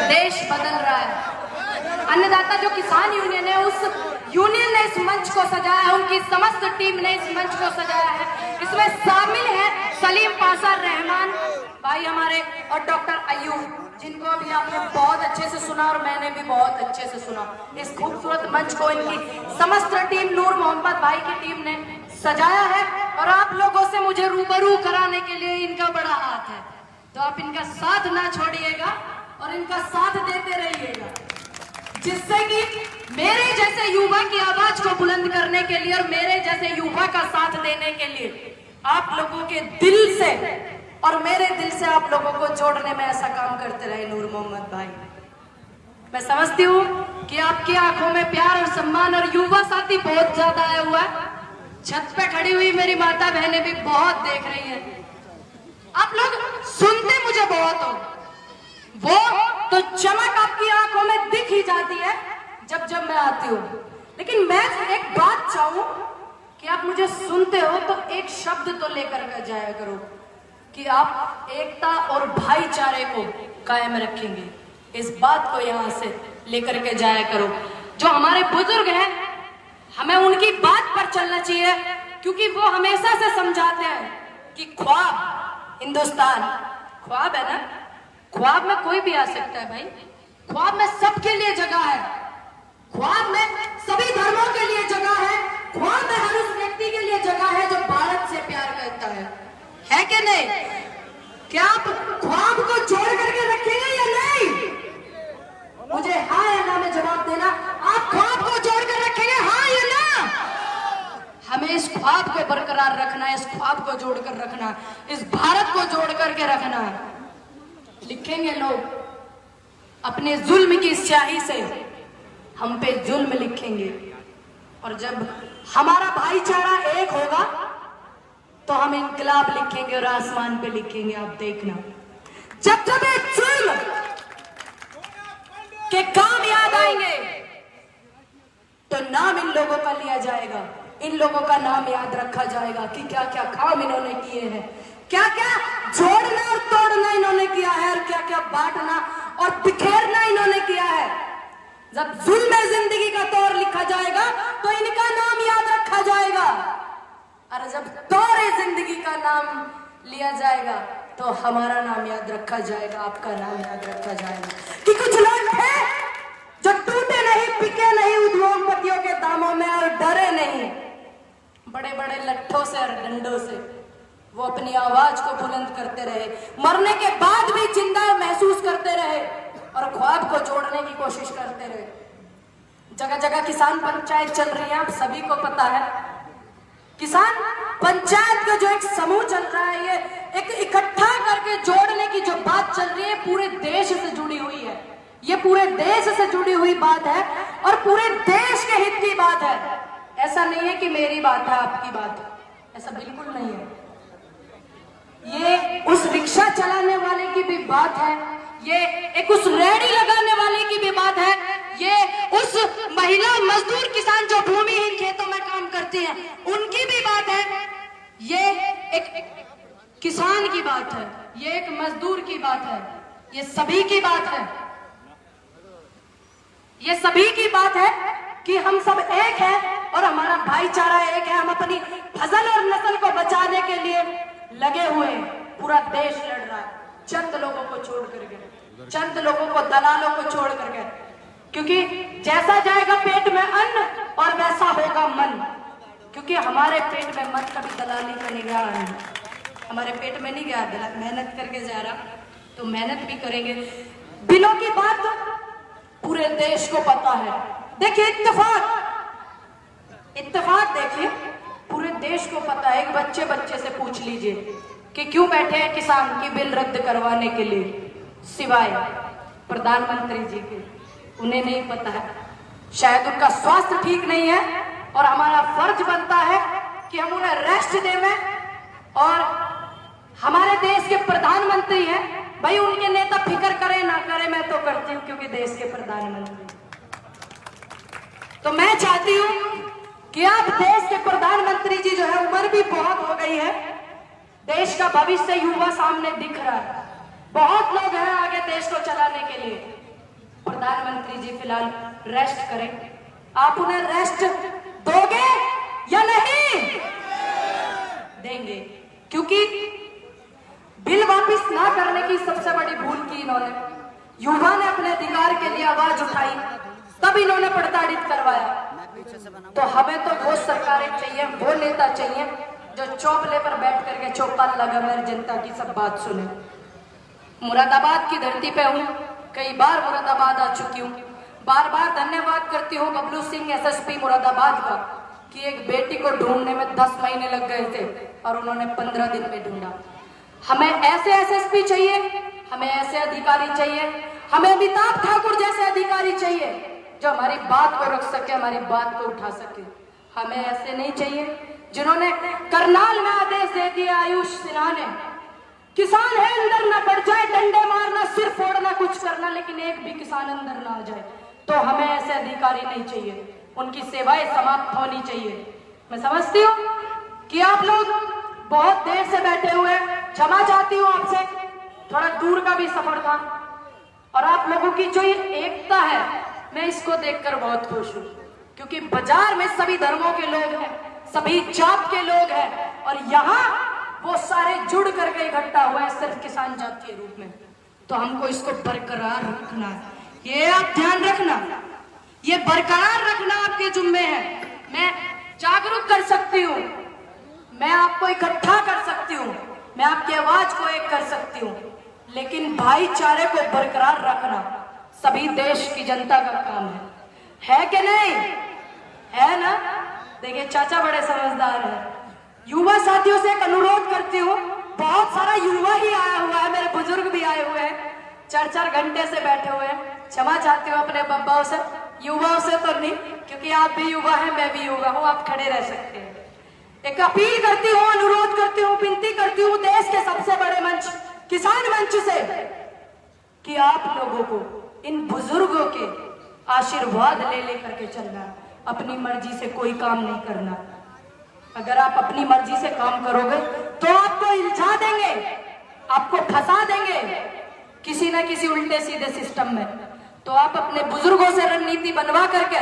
देश बदल रहा है। अन्नदाता जो किसान यूनियन है, उस यूनियन ने इस मंच को सजाया है, उनकी समस्त टीम ने इस मंच को सजाया है। इसमें शामिल है सलीम पाशा, रहमान भाई हमारे और डॉक्टर अयूब, जिनको अभी आपने बहुत अच्छे से सुना और मैंने भी बहुत अच्छे से सुना। इस खूबसूरत मंच को इनकी समस्त टीम, नूर मोहम्मद भाई की टीम ने सजाया है और आप लोगों से मुझे रूबरू कराने के लिए इनका बड़ा हाथ है। तो आप इनका साथ ना छोड़िएगा और इनका साथ देते रहिएगा, जिससे कि मेरे जैसे युवा की आवाज को बुलंद करने के लिए और मेरे जैसे युवा का साथ देने के लिए आप लोगों के दिल से और मेरे दिल से आप लोगों को जोड़ने में ऐसा काम करते रहे नूर मोहम्मद भाई। मैं समझती हूँ कि आपकी आंखों में प्यार और सम्मान और युवा साथी बहुत ज्यादा आया हुआ है। छत पे खड़ी हुई मेरी माता बहनें भी बहुत देख रही हैं। आप लोग सुनते मुझे बहुत हो, वो तो चमक आपकी आंखों में दिख ही जाती है जब जब मैं आती हूँ। लेकिन मैं एक बात चाहूं कि आप मुझे सुनते हो तो एक शब्द तो लेकर के जाया करो कि आप एकता और भाईचारे को कायम रखेंगे। इस बात को यहाँ से लेकर के जाया करो। जो हमारे बुजुर्ग हैं, हमें उनकी बात पर चलना चाहिए, क्योंकि वो हमेशा से समझाते हैं कि ख्वाब हिंदुस्तान, ख्वाब है ना, ख्वाब में कोई भी आ सकता है भाई। ख्वाब में सबके लिए जगह है, ख्वाब में सभी धर्मों के लिए जगह है, ख्वाब में हर उस व्यक्ति के लिए जगह है जो भारत से प्यार करता है कि नहीं? क्या आप ख्वाब को जोड़ करके रखेंगे या नहीं? मुझे हाँ या ना में जवाब देना। आप ख्वाब को जोड़ कर रखेंगे, हाँ या ना? हमें इस ख्वाब को बरकरार रखना है, इस ख्वाब को जोड़ कर रखना, इस भारत को जोड़ करके रखना। लिखेंगे लोग अपने जुल्म की स्याही से, हम पे जुल्म लिखेंगे, और जब हमारा भाईचारा एक होगा तो हम इनकलाब लिखेंगे और आसमान पे लिखेंगे। आप देखना, जब जब एक जुल्म के काम याद आएंगे तो नाम इन लोगों का लिया जाएगा, इन लोगों का नाम याद रखा जाएगा कि क्या क्या काम इन्होंने किए हैं, क्या क्या जोड़ना और तोड़ना इन्होंने किया है, और क्या क्या बांटना और बिखेरना इन्होंने किया है। जब जुल्म जिंदगी का तौर लिखा जाएगा तो इनका नाम याद रखा जाएगा, और जब तौरे जिंदगी का नाम लिया जाएगा तो हमारा नाम याद रखा जाएगा, आपका नाम याद रखा जाएगा। कि कुछ लोग थे जो टूटे नहीं, बिके नहीं उद्योगपतियों के दामों में और डरे नहीं, बड़े बड़े लट्ठों से और डंडों से वो अपनी आवाज को बुलंद करते रहे, मरने के बाद भी जिंदा महसूस करते रहे और ख्वाब को जोड़ने की कोशिश करते रहे। जगह जगह किसान पंचायत चल रही है, आप सभी को पता है। किसान पंचायत का जो एक समूह चल रहा है, ये एक इकट्ठा करके जोड़ने की जो बात चल रही है, पूरे देश से जुड़ी हुई है। ये पूरे देश से जुड़ी हुई बात है और पूरे देश के हित की बात है। ऐसा नहीं है कि मेरी बात है, आपकी बात है, ऐसा बिल्कुल नहीं है। ये उस रिक्शा चलाने वाले की भी बात है, ये एक उस रेहड़ी लगाने वाले की भी बात है, ये उस महिला मजदूर किसान जो भूमिहीन खेतों में काम करती हैं उनकी भी बात है, ये एक किसान की बात है, ये एक मजदूर की बात है, ये सभी की बात है। ये सभी की बात है कि हम सब एक हैं और हमारा भाईचारा एक है। हम अपनी फजल और नस्ल को बचाने के लिए लगे हुए हैं, पूरा देश लड़ रहा है, चंद लोगों को छोड़ करके, चंद लोगों को, दलालों को छोड़ करके, क्योंकि जैसा जाएगा पेट में अन्न और वैसा होगा मन। क्योंकि हमारे पेट में मन कभी दलाली का नहीं गया, हमारे पेट में नहीं गया, मेहनत करके जा रहा, तो मेहनत भी करेंगे। बिलों की बात पूरे देश को पता है। देखिए इत्तेफाक देखिए, पूरे देश को पता है। एक बच्चे से पूछ लीजिए कि क्यों बैठे हैं किसान की बिल रद्द करवाने के लिए, सिवाय प्रधानमंत्री जी के, उन्हें नहीं पता है। शायद उनका स्वास्थ्य ठीक नहीं है और हमारा फर्ज बनता है कि हम उन्हें रेस्ट देवें। और हमारे देश के प्रधानमंत्री हैं भाई, उनके नेता फिक्र करे ना करे, मैं तो करती हूँ क्योंकि देश के प्रधानमंत्री। तो मैं चाहती हूँ कि आप देश के प्रधानमंत्री जी जो है, उम्र भी बहुत हो गई है, देश का भविष्य युवा सामने दिख रहा है, बहुत लोग हैं आगे देश को चलाने के लिए, जी फिलहाल रेस्ट करें। आप उन्हें रेस्ट दोगे या नहीं देंगे? क्योंकि बिल वापस ना करने की सबसे बड़ी भूल की इन्होंने। युवा ने अपने अधिकार के लिए आवाज उठाई, तब इन्होंने प्रताड़ित करवाया। तो हमें तो वो सरकारें चाहिए, वो नेता चाहिए जो चौपले पर बैठ करके चौपाल लगा मेरी जनता की सब बात सुने। मुरादाबाद की धरती पे हूँ, कई बार मुरादाबाद आ चुकी हूँ। बार बार धन्यवाद करती हूँ बबलू सिंह एसएसपी मुरादाबाद का कि एक बेटी को ढूंढने में 10 महीने लग गए थे और उन्होंने 15 दिन में ढूंढा। हमें ऐसे एसएसपी चाहिए, हमें ऐसे अधिकारी चाहिए, हमें अमिताभ ठाकुर जैसे अधिकारी चाहिए जो हमारी बात को रख सके, हमारी बात को उठा सके। हमें ऐसे नहीं चाहिए जिन्होंने करनाल में आदेश दे दिया आयुष सिन्हा ने, किसान है अंदर ना बढ़ जाए, डंडे मारना, सिर फोड़ना, कुछ करना, लेकिन एक भी किसान अंदर ना आ जाए। तो हमें ऐसे अधिकारी नहीं चाहिए, उनकी सेवाएं समाप्त होनी चाहिए। मैं समझती हूँ कि आप लोग बहुत देर से बैठे हुए, क्षमा चाहती हूँ आपसे, थोड़ा दूर का भी सफर था। और आप लोगों की जो ये एकता है, मैं इसको देखकर बहुत खुश हूँ, क्योंकि बाजार में सभी धर्मों के लोग हैं, सभी जात के लोग हैं, और यहाँ वो सारे जुड़ करके इकट्ठा हुए हैं सिर्फ किसान जात के रूप में। तो हमको इसको बरकरार रखना है, ये आप ध्यान रखना, ये बरकरार रखना आपके जुम्मे है। मैं जागरूक कर सकती हूँ, मैं आपको इकट्ठा कर सकती हूँ, मैं आपकी आवाज को एक कर सकती हूँ, लेकिन भाईचारे को बरकरार रखना सभी देश की जनता का काम है कि नहीं? है ना? देखिए चाचा बड़े समझदार हैं। युवा साथियों से एक अनुरोध करती हूँ, बहुत सारा युवा ही आया हुआ है, मेरे बुजुर्ग भी आए हुए हैं, 4-4 घंटे से बैठे हुए हैं। क्षमा चाहती हूँ अपने बब्बाओं से, युवाओं से तो नहीं, क्योंकि आप भी युवा हैं, मैं भी युवा हूँ, आप खड़े रह सकते हैं। एक अपील करती हूँ, अनुरोध करती हूँ, विनती करती हूँ देश के सबसे बड़े मंच किसान मंच से कि आप लोगों को इन बुजुर्गों के आशीर्वाद ले लेकर के चलना, अपनी मर्जी से कोई काम नहीं करना। अगर आप अपनी मर्जी से काम करोगे तो आपको इल्झा देंगे, आपको फंसा देंगे किसी न किसी उल्टे सीधे सिस्टम में। तो आप अपने बुजुर्गों से रणनीति बनवा करके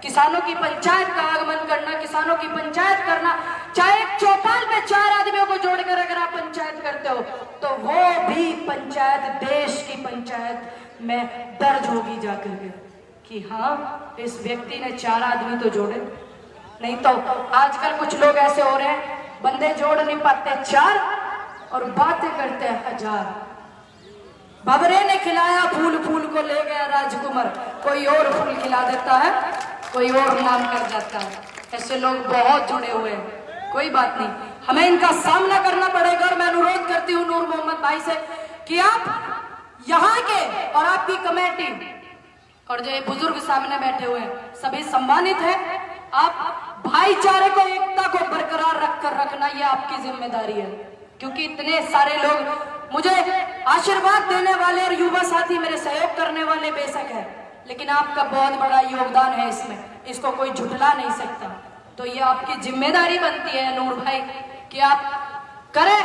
किसानों की पंचायत का आगमन करना, किसानों की पंचायत करना, चाहे एक चौपाल पे 4 आदमियों को जोड़कर अगर आप पंचायत करते हो तो वो भी पंचायत देश की पंचायत में दर्ज होगी जाकर के कि हाँ इस व्यक्ति ने 4 आदमी तो जोड़े। नहीं तो आजकल कुछ लोग ऐसे हो रहे हैं, बंदे जोड़ नहीं पाते 4 और बातें करते हैं 1000। भवरे ने खिलाया फूल, फूल को ले गया राजकुमार, कोई और फूल खिला देता है, कोई और नाम कर जाता है। ऐसे लोग बहुत जुड़े हुए हैं, कोई बात नहीं, हमें इनका सामना करना पड़ेगा। और मैं अनुरोध करती हूँ नूर मोहम्मद भाई से कि आप यहाँ के और आपकी कमेटी और जो ये बुजुर्ग सामने बैठे हुए हैं सभी सम्मानित हैं, आप भाईचारे को, एकता को बरकरार रखना ये आपकी जिम्मेदारी है। क्योंकि इतने सारे लोग मुझे आशीर्वाद देने वाले और युवा साथी मेरे सहयोग करने वाले बेशक है, लेकिन आपका बहुत बड़ा योगदान है इसमें, इसको कोई झुठला नहीं सकता। तो ये आपकी जिम्मेदारी बनती है नूर भाई कि आप करें।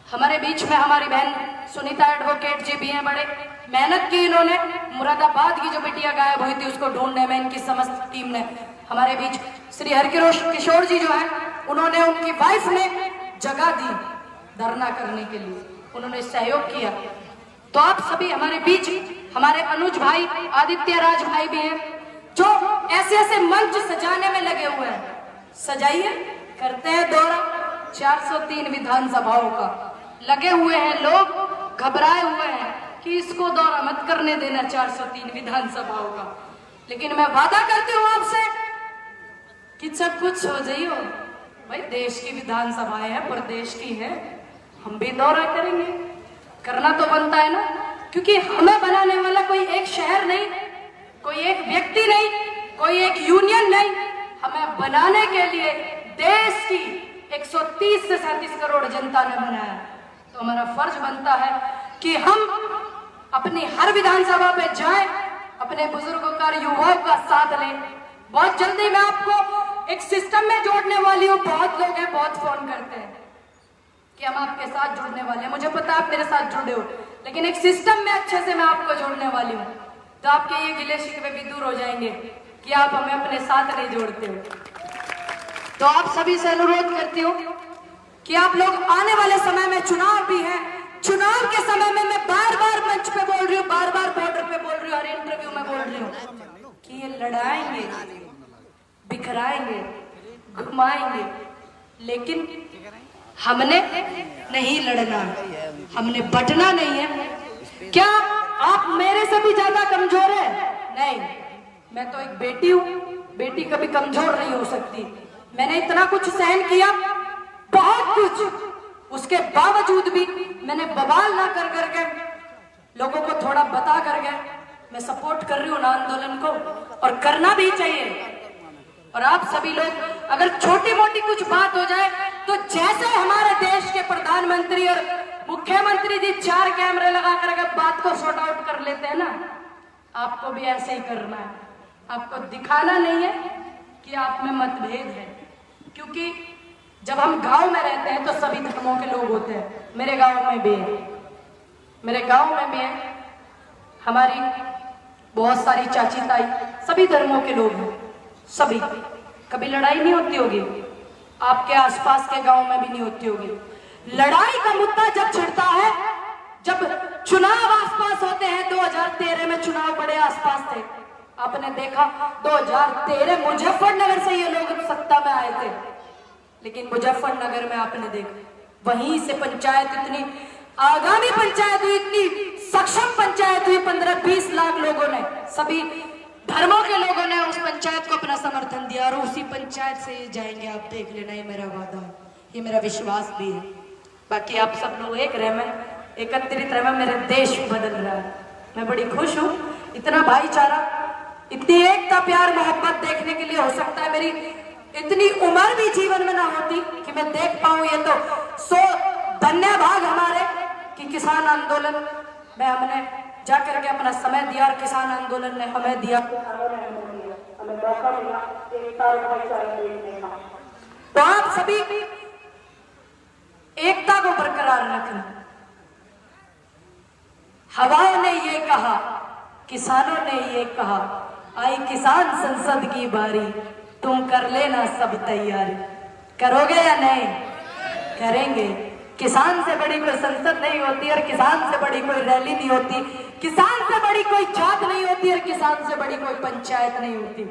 हमारे बीच में हमारी बहन सुनीता एडवोकेट जी भी हैं, बड़े मेहनत की इन्होंने। मुरादाबाद की जो बिटिया गायब हुई थी उसको ढूंढने में इनकी समस्त टीम ने, हमारे बीच श्री हरकिशोर जी जो है उन्होंने, उनकी वाइफ ने जगह दी धरना करने के लिए, उन्होंने सहयोग किया। तो आप सभी हमारे बीच, हमारे अनुज भाई, आदित्य राज भाई भी हैं जो ऐसे ऐसे मंच सजाने में लगे हुए हैं। सजाइए, करते हैं दौरा 403 विधानसभाओं का, लगे हुए हैं लोग, घबराए हुए हैं कि इसको दौरा मत करने देना 403 विधानसभाओं का। लेकिन मैं वादा करती हूँ आपसे कि सब कुछ हो जाइए भाई, देश की विधानसभाएं हैं, प्रदेश की है, हम भी दौरा करेंगे, करना तो बनता है ना। क्योंकि हमें बनाने वाला कोई एक शहर नहीं, कोई एक व्यक्ति नहीं, कोई एक यूनियन नहीं, हमें बनाने के लिए देश की 130 से 37 करोड़ जनता ने बनाया। तो हमारा फर्ज बनता है कि हम अपनी हर विधानसभा पे जाएं, अपने बुजुर्गों का, युवाओं का साथ लें। बहुत जल्दी मैं आपको एक सिस्टम में जोड़ने वाली हूँ। बहुत लोग हैं, बहुत फोन करते हैं कि हम आपके साथ जुड़ने वाले हैं, मुझे पता है आप मेरे साथ जुड़े हो, लेकिन एक सिस्टम में अच्छे से मैं आपको जोड़ने वाली हूँ। तो आपके ये गिले शिकवे भी दूर हो जाएंगे कि आप हमें अपने साथ नहीं जोड़ते हो। तो आप सभी से अनुरोध करती हूँ कि आप लोग आने वाले समय में चुनाव भी है, चुनाव के समय में मैं बार बार मंच पे बोल रही हूँ, बार बार बॉर्डर पे बोल रही हूँ, हर इंटरव्यू में बोल रही हूँ कि ये लड़ाएंगे, बिखराएंगे, घुमाएंगे, लेकिन हमने नहीं लड़ना, हमने बटना नहीं है। क्या आप मेरे से भी ज्यादा कमजोर है? नहीं, मैं तो एक बेटी हूँ, बेटी कभी कमजोर नहीं हो सकती। मैंने इतना कुछ सहन किया, बहुत कुछ, उसके बावजूद भी मैंने बवाल ना कर करके लोगों को थोड़ा बता करके मैं सपोर्ट कर रही हूँ ना आंदोलन को, और करना भी चाहिए। और आप सभी लोग अगर छोटी मोटी कुछ बात हो जाए तो जैसे हमारे देश के प्रधानमंत्री और मुख्यमंत्री जी 4 कैमरे लगा करके बात को सॉर्ट आउट कर लेते हैं ना, आपको भी ऐसे ही करना है। आपको दिखाना नहीं है कि आप में मतभेद है, क्योंकि जब हम गांव में रहते हैं तो सभी धर्मों के लोग होते हैं। मेरे गांव में भी है, मेरे गांव में भी है, हमारी बहुत सारी चाची ताई सभी धर्मों के लोग हैं, सभी। कभी लड़ाई नहीं होती होगी, आपके आसपास के गांव में भी नहीं होती होगी। लड़ाई का मुद्दा जब छिड़ता है, जब चुनाव आसपास होते हैं, 2013 में चुनाव बड़े आसपास थे, आपने देखा 2013 मुजफ्फरनगर से ये लोग सत्ता में आए थे, लेकिन मुजफ्फरनगर में आपने देखा वहीं से पंचायत इतनी आगामी पंचायत हुई, इतनी सक्षम पंचायत हुई, 15-20 लाख लोगों ने, सभी धर्मों के लोगों ने उस पंचायत को अपना समर्थन दिया, और उसी पंचायत से ये जाएंगे, आप देख लेना, ये मेरा वादा है, ये मेरा विश्वास भी है। बाकी आप सब लोग एक रहे में, एकत्रित रहे में, मेरे देश बदल रहा है। मैं बड़ी खुश हूँ, इतना भाईचारा, इतनी एकता, प्यार, मोहब्बत देखने के लिए हो सकता है मेरी इतनी उम्र भी जीवन में ना होती कि मैं देख पाऊं। ये तो धन्य भाग हमारे कि किसान आंदोलन में हमने जाकर के अपना समय दिया, और किसान आंदोलन ने हमें दिया, हमें मौका मिला एकता और भाईचारा देखने का। तो आप सभी एकता को बरकरार रखना। हवाओं ने ये कहा, किसानों ने ये कहा, आई किसान संसद की बारी, तुम कर लेना सब तैयारी। करोगे या नहीं? करेंगे। किसान से बड़ी कोई संसद नहीं होती, और किसान से बड़ी कोई रैली नहीं होती, किसान से बड़ी कोई जात नहीं होती, और किसान से बड़ी कोई पंचायत नहीं होती।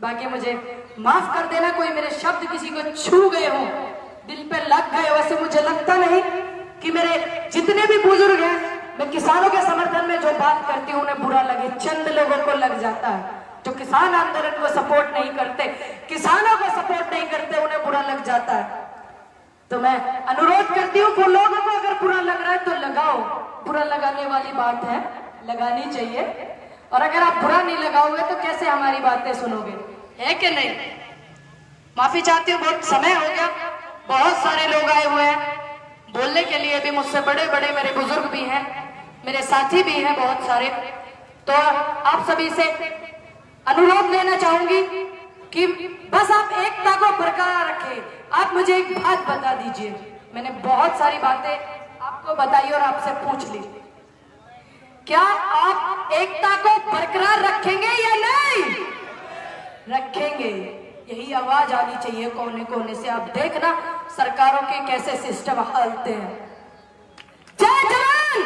बाकी मुझे माफ कर देना, कोई मेरे शब्द किसी को छू गए हो, दिल पे लग गए, वैसे मुझे लगता नहीं कि मेरे जितने भी बुजुर्ग हैं, मैं किसानों के समर्थन में जो बात करती हूँ उन्हें बुरा लगे। चंद लोगों को लग जाता है जो किसान आंदोलन को सपोर्ट नहीं करते, किसानों को सपोर्ट नहीं करते, उन्हें बुरा लग जाता है। तो मैं अनुरोध करती हूँ कि लोगों को अगर बुरा लग रहा है तो लगाओ, बुरा लगाने वाली बात है, लगानी चाहिए। और अगर आप बुरा नहीं लगाओगे तो कैसे हमारी बातें सुनोगे, है कि नहीं? माफी चाहती हूँ, बहुत समय हो गया, बहुत सारे लोग आए हुए हैं बोलने के लिए, भी मुझसे बड़े बड़े मेरे बुजुर्ग भी हैं, मेरे साथी भी हैं बहुत सारे। तो आप सभी से अनुरोध लेना चाहूंगी कि बस आप एकता को बरकरार रखें। आप मुझे एक बात बता दीजिए, मैंने बहुत सारी बातें आपको बताई और आपसे पूछ ली, क्या आप एकता को बरकरार रखेंगे या नहीं? रखेंगे। यही आवाज आनी चाहिए कोने कोने से। आप देखना सरकारों के कैसे सिस्टम हालते हैं। जय जवान।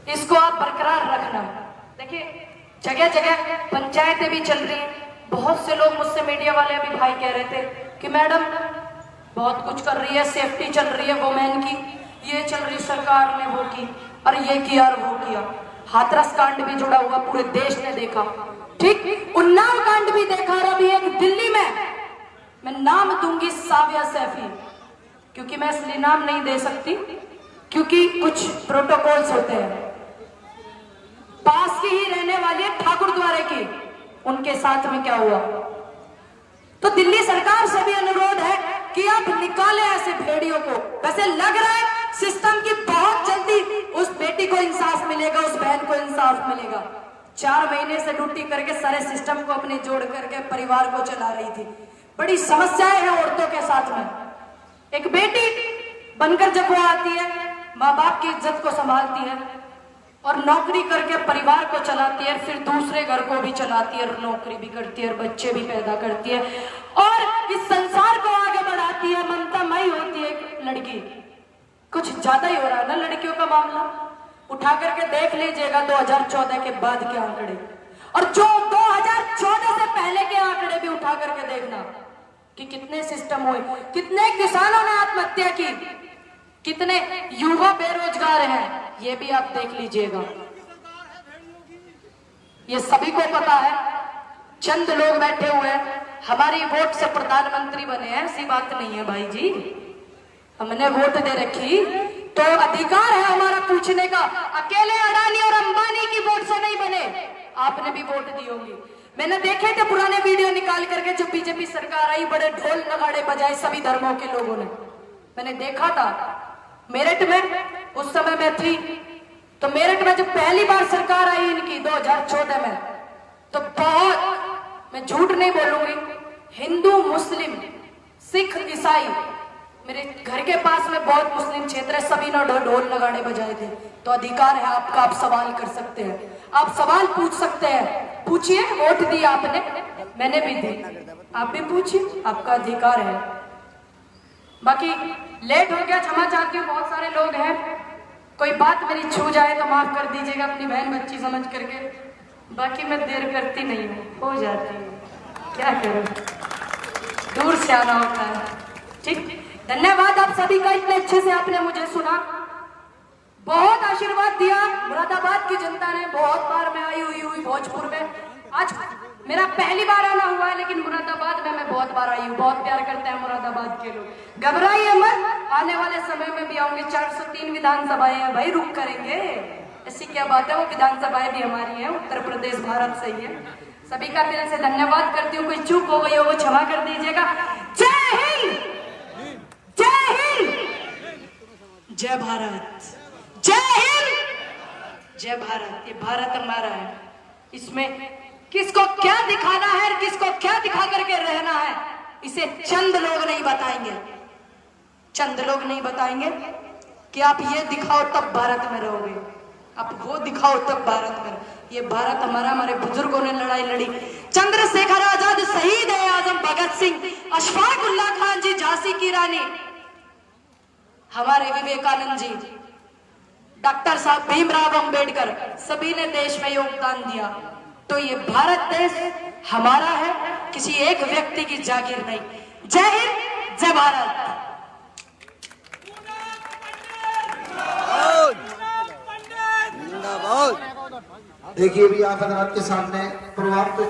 इसको आप बरकरार रखना। देखिए जगह जगह पंचायतें भी चल रही हैं। बहुत से लोग मुझसे, मीडिया वाले अभी भाई कह रहे थे कि मैडम बहुत कुछ कर रही है, सेफ्टी चल रही है वुमेन की, ये चल रही सरकार ने वो की, और ये किया और वो किया। हाथरस कांड भी जुड़ा हुआ, पूरे देश ने देखा, ठीक, उन्नाव कांड भी देखा, और अभी एक दिल्ली में, मैं नाम दूंगी साविया सैफी, क्योंकि मैं इसलिए नाम नहीं दे सकती क्योंकि कुछ प्रोटोकॉल्स होते हैं। पास की ही रहने वाली है ठाकुर द्वारे की, उनके साथ में क्या हुआ। तो दिल्ली सरकार से भी अनुरोध है कि आप निकालें ऐसे भेड़ियों को। वैसे लग रहा है सिस्टम की बहुत जल्दी उस बेटी को इंसाफ मिलेगा, उस बहन को इंसाफ मिलेगा। 4 महीने से ड्यूटी करके सारे सिस्टम को अपने जोड़ करके परिवार को चला रही थी। बड़ी समस्याएं हैं औरतों के साथ में। एक बेटी बनकर जब वो आती है, माँ बाप की इज्जत को संभालती है और नौकरी करके परिवार को चलाती है, फिर दूसरे घर को भी चलाती है और नौकरी भी करती है और बच्चे भी पैदा करती है और इस संसार को आगे बढ़ाती है। ममता मई होती है एक लड़की। कुछ ज्यादा ही हो रहा है ना लड़कियों का मामला। उठा करके देख लीजिएगा 2014 के बाद के आंकड़े, और जो 2014 से पहले के आंकड़े भी उठा करके देखना कि कितने सिस्टम हुए, कितने किसानों ने आत्महत्या की, कितने युवा बेरोजगार हैं, ये भी आप देख लीजिएगा। ये सभी को पता है। चंद लोग बैठे हुए हैं, हमारी वोट से प्रधानमंत्री बने हैं, ऐसी बात नहीं है भाई जी। हमने वोट दे रखी तो अधिकार है हमारा पूछने का। अकेले अडानी और अंबानी की वोट से नहीं बने, आपने भी वोट दी होगी। मैंने देखे थे पुराने वीडियो निकाल करके, जब बीजेपी सरकार आई बड़े ढोल नगाड़े बजाए सभी धर्मों के लोगों ने। मैंने देखा था मेरठ में, उस समय मैं थी, तो मेरठ में जब पहली बार सरकार आई इनकी 2014 में, तो बहुत, मैं झूठ नहीं बोलूंगी, हिंदू मुस्लिम सिख ईसाई, मेरे घर के पास में बहुत मुस्लिम क्षेत्र है, सभी ने ढोल नगाड़े बजाए थे। तो अधिकार है आपका, आप सवाल कर सकते हैं, आप सवाल पूछ सकते हैं, पूछिए। वोट दी आपने, मैंने भी दी, आप भी पूछिए, आपका अधिकार है। बाकी लेट हो गया, क्षमा चाहती हूँ, बहुत सारे लोग हैं, कोई बात मेरी छू जाए तो माफ कर दीजिएगा, अपनी बहन बच्ची समझ करके। बाकी मैं देर करती नहीं हूँ, हो जाती हूँ, क्या करूँ, दूर से आना होता है। ठीक, धन्यवाद आप सभी का, इतने अच्छे से आपने मुझे सुना, बहुत आशीर्वाद दिया। मुरादाबाद की जनता ने, बहुत बार मैं आई हुई भोजपुर में, आज मेरा पहली बार आना हुआ है, लेकिन मुरादाबाद में मैं बहुत बार आई हूँ। बहुत प्यार करते हैं मुरादाबाद के लोग, घबराइए मत, आने वाले समय में भी आऊंगी। 403 विधानसभाएं हैं भाई, रुक करेंगे, ऐसी क्या बात है, वो विधानसभाएं भी हमारी हैं, उत्तर प्रदेश भारत से ही है। सभी का मेरे से धन्यवाद करती हूँ, कोई चूक हो गई हो वो क्षमा कर दीजिएगा। जय हिंद, जय हिंद, जय भारत, जय हिंद, जय भारत। ये भारत हमारा है, इसमें किसको क्या दिखाना है, किसको क्या दिखा करके रहना है, इसे चंद लोग नहीं बताएंगे, चंद लोग नहीं बताएंगे कि आप ये दिखाओ तब भारत में रहोगे, आप वो दिखाओ तब भारत में। ये भारत हमारा, हमारे बुजुर्गों ने लड़ाई लड़ी, चंद्रशेखर आजाद, शहीद है आजम भगत सिंह, अशफाक उल्लाह खान जी, झांसी की रानी, हमारे विवेकानंद जी, डॉक्टर साहब भीमराव अंबेडकर, सभी ने देश में योगदान दिया। तो ये भारत देश हमारा है, किसी एक व्यक्ति की जागीर नहीं। जय हिंद, जय भारत। देखिए भी आप हजरात के सामने प्रोग्राम तो